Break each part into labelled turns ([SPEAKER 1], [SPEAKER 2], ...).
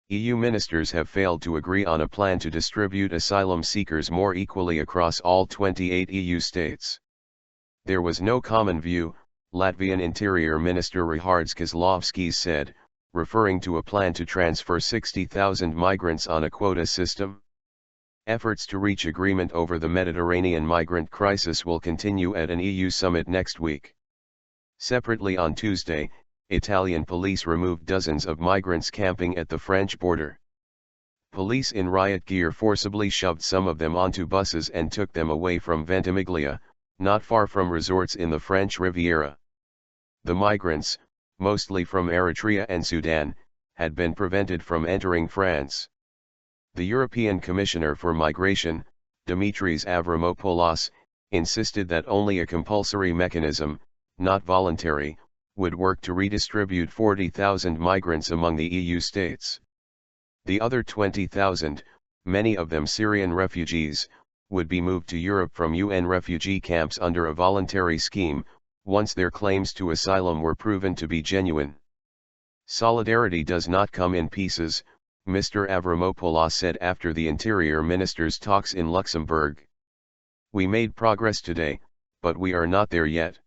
[SPEAKER 1] EU ministers have failed to agree on a plan to distribute asylum seekers more equally across all 28 EU states. There was no common view, Latvian Interior Minister Rihards Kozlovskis said, referring to a plan to transfer 60,000 migrants on a quota system. Efforts to reach agreement over the Mediterranean migrant crisis will continue at an EU summit next week. Separately on Tuesday, Italian police removed dozens of migrants camping at the French border. Police in riot gear forcibly shoved some of them onto buses and took them away from Ventimiglia, not far from resorts in the French Riviera. The migrants, mostly from Eritrea and Sudan, had been prevented from entering France. The European Commissioner for Migration, Dimitris Avramopoulos, insisted that only a compulsory mechanism, not voluntary, would work to redistribute 40,000 migrants among the EU states. The other 20,000, many of them Syrian refugees, would be moved to Europe from UN refugee camps under a voluntary scheme, once their claims to asylum were proven to be genuine. Solidarity does not come in pieces, Mr. Avramopoulos said after the Interior Ministers' talks in Luxembourg. We made progress today, but we are not there yet.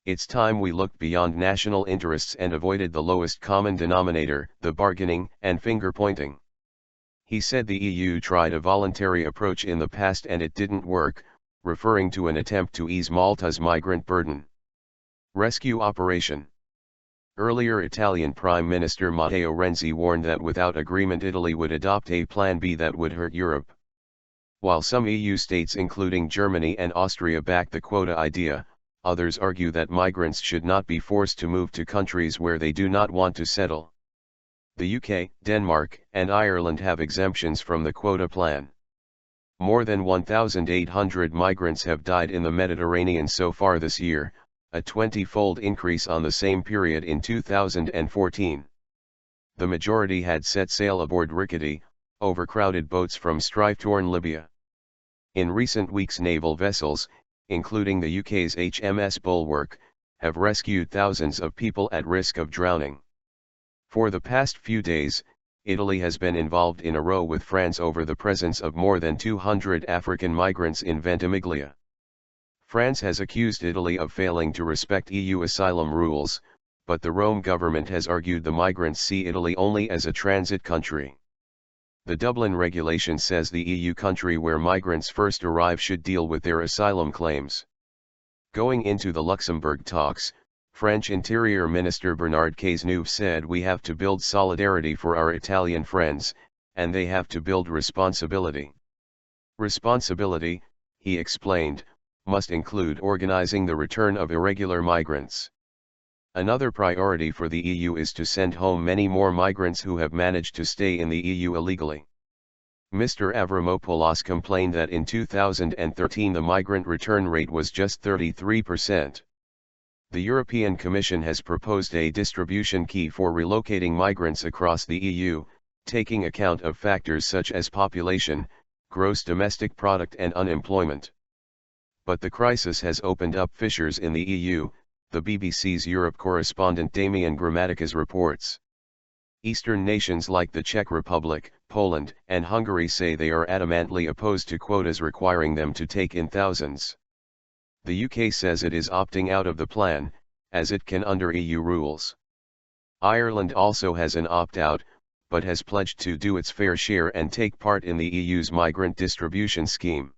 [SPEAKER 1] It's time we looked beyond national interests and avoided the lowest common denominator, the bargaining and finger-pointing. He said the EU tried a voluntary approach in the past and it didn't work, referring to an attempt to ease Malta's migrant burden. Rescue operation. Earlier Italian Prime Minister Matteo Renzi warned that without agreement Italy would adopt a Plan B that would hurt Europe. While some EU states including Germany and Austria back the quota idea, others argue that migrants should not be forced to move to countries where they do not want to settle. The UK, Denmark, and Ireland have exemptions from the quota plan. More than 1,800 migrants have died in the Mediterranean so far this year, a 20-fold increase on the same period in 2014. The majority had set sail aboard rickety, overcrowded boats from strife-torn Libya. In recent weeks naval vessels, including the UK's HMS Bulwark, have rescued thousands of people at risk of drowning. For the past few days, Italy has been involved in a row with France over the presence of more than 200 African migrants in Ventimiglia. France has accused Italy of failing to respect EU asylum rules, but the Rome government has argued the migrants see Italy only as a transit country. The Dublin regulation says the EU country where migrants first arrive should deal with their asylum claims. Going into the Luxembourg talks, French Interior Minister Bernard Cazeneuve said we have to build solidarity for our Italian friends, and they have to build responsibility. Responsibility, he explained, must include organizing the return of irregular migrants. Another priority for the EU is to send home many more migrants who have managed to stay in the EU illegally. Mr. Avramopoulos complained that in 2013 the migrant return rate was just 33%. The European Commission has proposed a distribution key for relocating migrants across the EU, taking account of factors such as population, gross domestic product and unemployment. But the crisis has opened up fissures in the EU, the BBC's Europe correspondent Damian Grammaticas reports. Eastern nations like the Czech Republic, Poland, and Hungary say they are adamantly opposed to quotas requiring them to take in thousands. The UK says it is opting out of the plan, as it can under EU rules. Ireland also has an opt-out, but has pledged to do its fair share and take part in the EU's migrant distribution scheme.